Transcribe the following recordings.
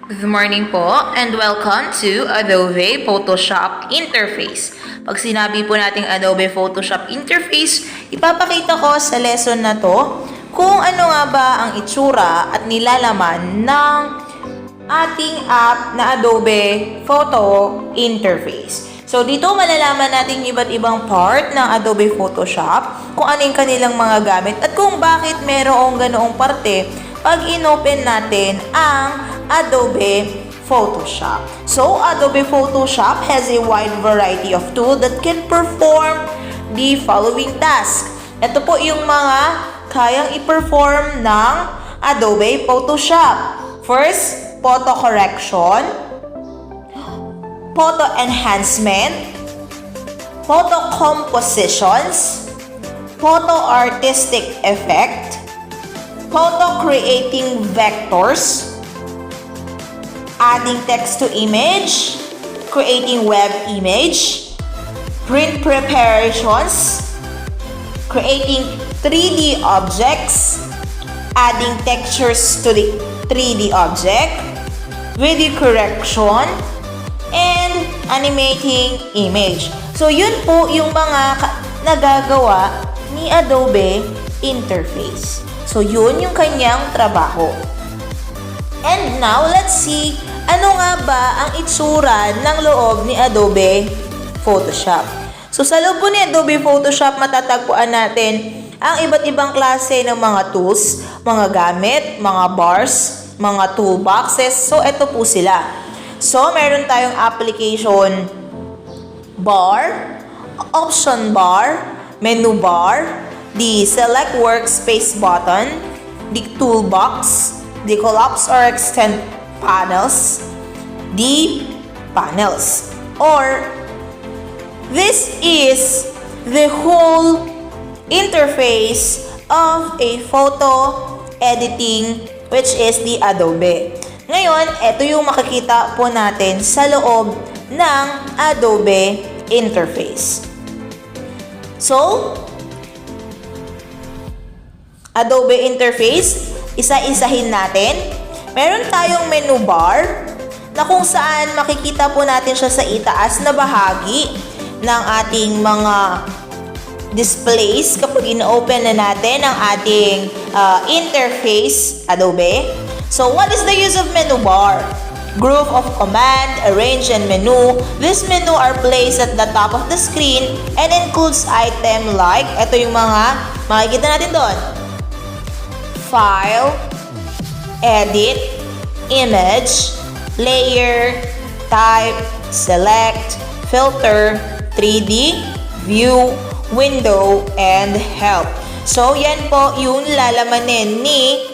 Good morning po and welcome to Adobe Photoshop Interface. Pag sinabi po nating Adobe Photoshop Interface, ipapakita ko sa lesson na to kung ano nga ba ang itsura at nilalaman ng ating app na Adobe Photo Interface. So dito malalaman natin iba't ibang part ng Adobe Photoshop, kung ano yung kanilang mga gamit at kung bakit merong ganoong parte pag inopen natin ang Adobe Photoshop. So, Adobe Photoshop has a wide variety of tools that can perform the following tasks. Ito po yung mga kayang i-perform ng Adobe Photoshop. First, photo correction, photo enhancement, photo compositions, photo artistic effect, photo creating vectors, adding text to image, creating web image, print preparations, creating 3D objects, adding textures to the 3D object, video correction, and animating image. So, yun po yung mga nagagawa ni Adobe Interface. So, yun yung kanyang trabaho. And now, let's see ano nga ba ang itsura ng loob ni Adobe Photoshop. So, sa loob po ni Adobe Photoshop, matatagpuan natin ang iba't ibang klase ng mga tools, mga gamit, mga bars, mga toolboxes. So, ito po sila. So, meron tayong application bar, option bar, menu bar, the select workspace button, the toolbox, the collapse or extend panels, the panels. Or, this is the whole interface of a photo editing, which is the Adobe. Ngayon, ito yung makikita po natin sa loob ng Adobe Interface. So, Adobe Interface, isa-isahin natin. Meron tayong menu bar na kung saan makikita po natin siya sa itaas na bahagi ng ating mga displays kapag ina-open na natin ang ating interface Adobe. So, what is the use of menu bar? Group of command, arrange, and menu. This menu are placed at the top of the screen and includes item like, ito yung mga makikita natin doon. File, edit, image, layer, type, select, filter, 3D, view, window, and help. So, yan po yung lalamanin ni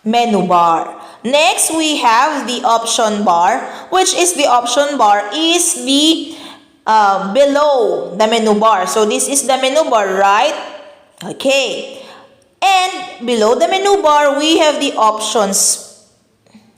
menu bar. Next, we have the option bar, which is the option bar is the below the menu bar. So, this is the menu bar, right? Okay. And below the menu bar, we have the options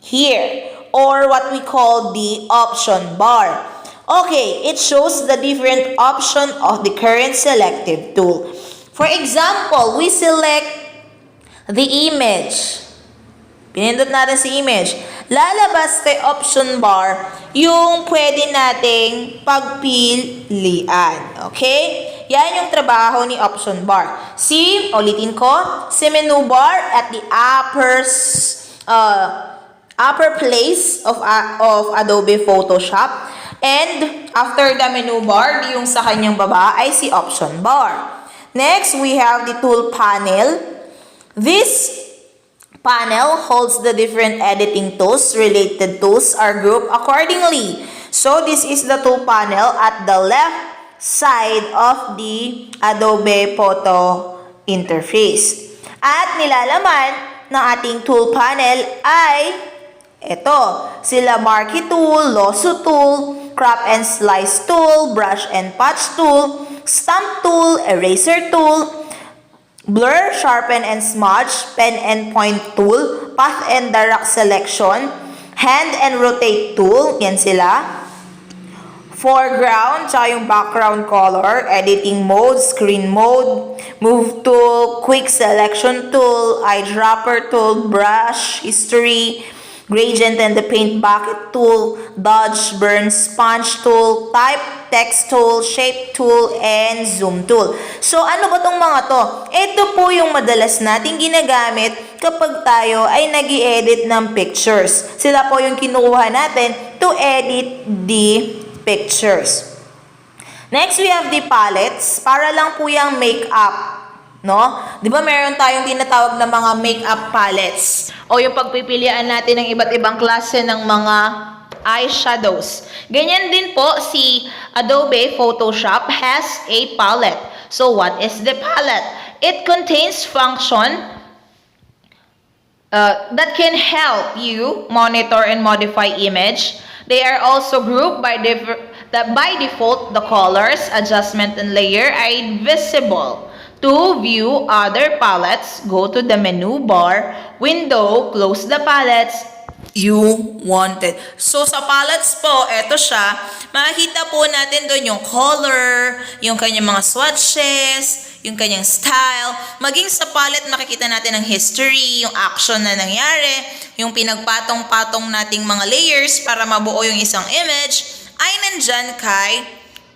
here, or what we call the option bar. Okay, it shows the different option of the current selective tool. For example, we select the image. Pinindot natin si image. Lalabas kay option bar yung pwede nating pagpilian. Okay? Yan yung trabaho ni option bar. See, ulitin ko, si menu bar at the upper place of Adobe Photoshop. And after the menu bar, yung sa kanyang baba ay si option bar. Next, we have the tool panel. This panel holds the different editing tools. Related tools are grouped accordingly. So, this is the tool panel at the left side of the Adobe Photo Interface. At nilalaman ng ating tool panel ay ito, sila marquee tool, lasso tool, crop and slice tool, brush and patch tool, stamp tool, eraser tool, blur, sharpen and smudge, pen and point tool, path and direct selection, hand and rotate tool, yan sila, foreground, tsaka yung background color, editing mode, screen mode, move tool, quick selection tool, eyedropper tool, brush, history, gradient and the paint bucket tool, dodge, burn, sponge tool, type, text tool, shape tool, and zoom tool. So ano ba tong mga to? Ito po yung madalas nating ginagamit kapag tayo ay nag-i-edit ng pictures. Sila po yung kinukuha natin to edit the pictures. Next, we have the palettes. Para lang po yung makeup. No? Di ba meron tayong tinatawag na mga makeup palettes? O yung pagpipilian natin ng iba't ibang klase ng mga eyeshadows. Ganyan din po si Adobe Photoshop has a palette. So what is the palette? It contains function that can help you monitor and modify image. They are also grouped by default. The colors, adjustment, and layer are visible. To view other palettes, go to the menu bar, window, close the palettes you wanted. So, sa palettes po, eto siya. Makikita po natin doon yung color, yung kanyang mga swatches, yung kanyang style. Maging sa palette, makikita natin ang history, yung action na nangyari, yung pinagpatong-patong nating mga layers para mabuo yung isang image, ay nandyan kay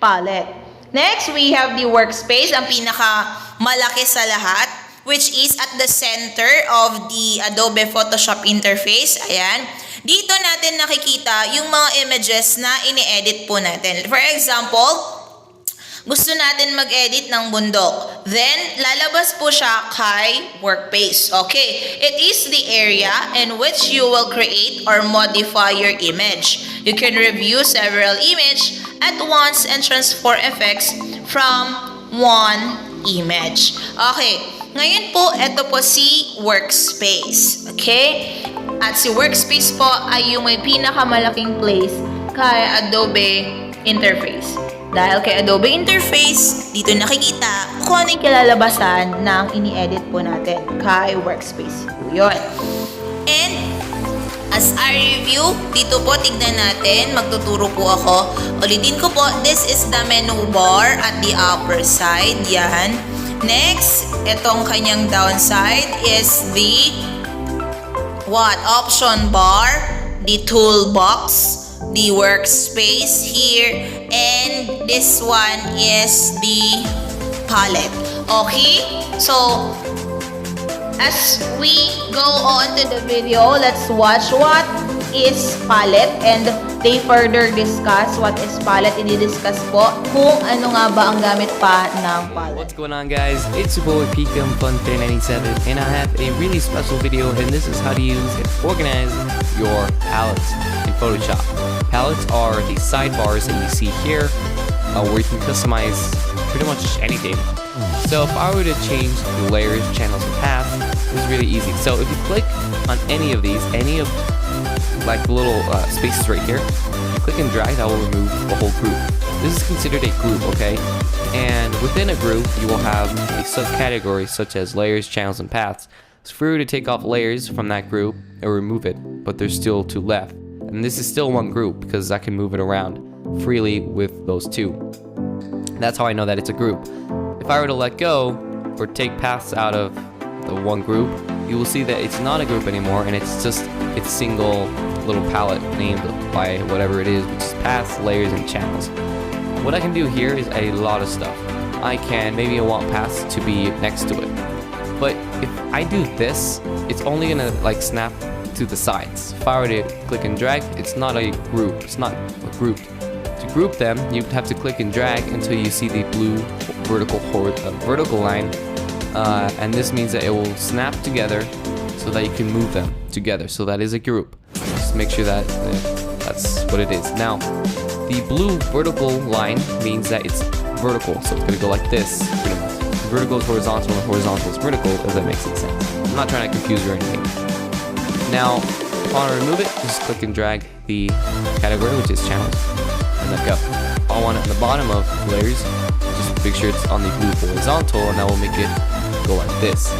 palette. Next, we have the workspace, ang pinaka-malaki sa lahat, which is at the center of the Adobe Photoshop interface. Ayan. Dito natin nakikita yung mga images na ini-edit po natin. For example, gusto natin mag-edit ng bundok. Then, lalabas po siya kay workspace. Okay. It is the area in which you will create or modify your image. You can review several images at once and transfer effects from one image. Okay. Ngayon po, ito po si workspace. Okay? At si workspace po ay yung may pinakamalaking place kay Adobe interface. Dahil kay Adobe interface, dito nakikita kung ano yung kilalabasan ng ini-edit po natin kay workspace. Yun. And as a review, dito po tignan natin, magtuturo po ako. Ulitin ko po, this is the menu bar at the upper side. Yan. Next, itong kanyang downside is the option bar, the toolbox, the workspace here, and this one is the palette. Okay? So, as we go on to the video, let's watch what is palette and they further discuss what is palette. I-discuss po kung ano nga ba ang gamit pa ng palette. What's going on, guys? It's your boy Picam Fun 397 and I have a really special video, and this is how to use and organize your palettes in Photoshop. Palettes are the sidebars that you see here where you can customize pretty much anything. So if I were to change the layers, channels, and paths, it's really easy. So if you click on any of these, any of like the little spaces right here, you click and drag, that will remove the whole group. This is considered a group, okay? And within a group, you will have a subcategory such as layers, channels, and paths. It's free to take off layers from that group or remove it, but there's still two left. And this is still one group because I can move it around freely with those two. That's how I know that it's a group. If I were to let go or take paths out of the one group, you will see that it's not a group anymore, and it's just its single little palette named by whatever it is, which is paths, layers, and channels. What I can do here is a lot of stuff. I can, maybe I want paths to be next to it, but if I do this, it's only gonna like snap to the sides. If I were to click and drag, it's not a group, it's not a group. To group them, you'd have to click and drag until you see the blue vertical line, and this means that it will snap together so that you can move them together. So that is a group. Just make sure that that's what it is. Now, the blue vertical line means that it's vertical, so it's gonna go like this, pretty much. Vertical is horizontal, and horizontal is vertical, if that makes any sense. I'm not trying to confuse you or anything. Now, if I want to remove it, just click and drag the category, which is channels, and let go. If I want it at the bottom of layers, just make sure it's on the blue horizontal, and that will make it go like this.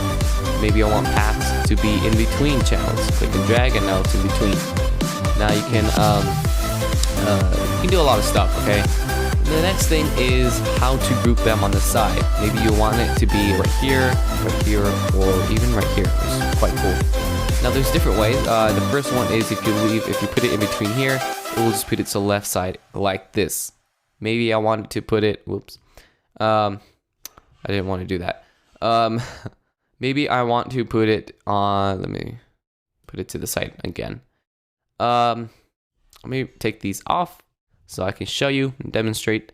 Maybe I want paths to be in between channels. Click and drag, and now it's in between. Now you can do a lot of stuff, okay? The next thing is how to group them on the side. Maybe you want it to be right here, or even right here, which is quite cool. Now there's different ways. The first one is if you put it in between here, it will just put it to the left side like this. Maybe I wanted to put it, whoops. I didn't want to do that. Maybe I want to put it on, let me put it to the side again. Let me take these off so I can show you and demonstrate.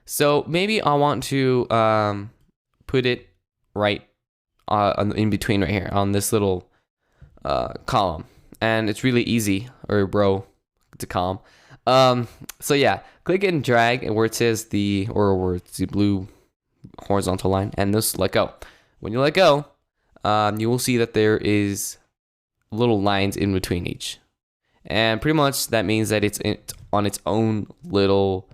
So maybe I want to put it right in between right here on this little column, and it's really easy, or row to column. So yeah, click and drag, and where it says where it's the blue horizontal line, and just let go. When you let go, you will see that there is little lines in between each, and pretty much that means that it's on its own little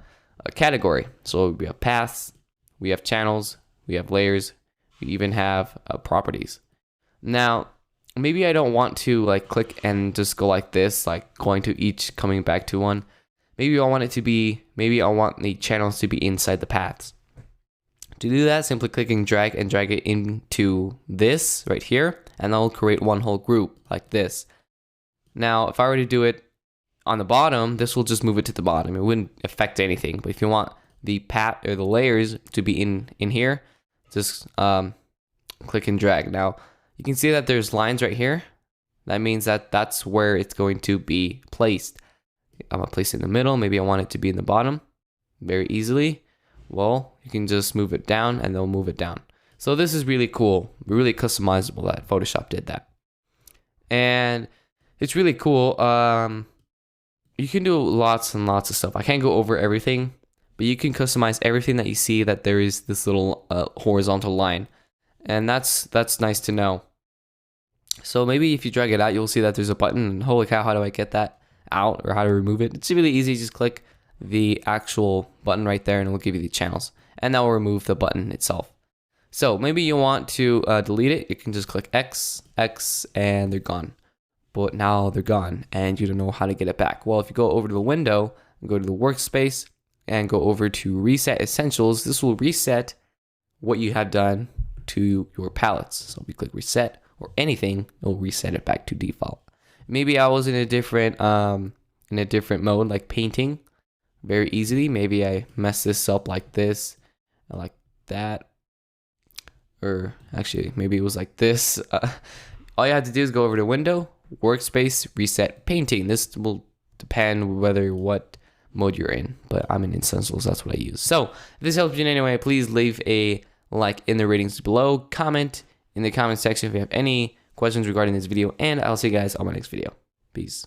category. So we have paths, we have channels, we have layers, we even have properties. Now maybe I don't want to like click and just go like this, like going to each, coming back to one. Maybe I want the channels to be inside the paths. To do that, simply click and drag it into this right here, and that will create one whole group like this. Now, if I were to do it on the bottom, this will just move it to the bottom. It wouldn't affect anything. But if you want the path or the layers to be in here, just click and drag. Now, you can see that there's lines right here. That means that that's where it's going to be placed. I'm gonna place it in the middle. Maybe I want it to be in the bottom very easily. Well, you can just move it down and they'll move it down. So this is really cool, really customizable that Photoshop did that. And it's really cool. You can do lots and lots of stuff. I can't go over everything, but you can customize everything that you see that there is this little horizontal line. And that's nice to know. So maybe if you drag it out, you'll see that there's a button, and holy cow, how do I get that out, or how to remove it? It's really easy. Just click the actual button right there and it will give you the channels, and that will remove the button itself. So maybe you want to delete it. You can just click X, and they're gone. But now they're gone and you don't know how to get it back. Well, if you go over to the window and go to the workspace and go over to reset essentials, this will reset what you have done to your palettes. So if you click reset or anything, it'll reset it back to default. Maybe I was in a different mode, like painting, very easily. Maybe I messed this up like this, like that, or actually maybe it was like this. All you have to do is go over to window, workspace, reset painting. This will depend whether what mode you're in, but I'm in Essentials, that's what I use. So if this helps you in any way, please leave a like in the ratings below, comment in the comment section if you have any questions regarding this video, and I'll see you guys on my next video. Peace.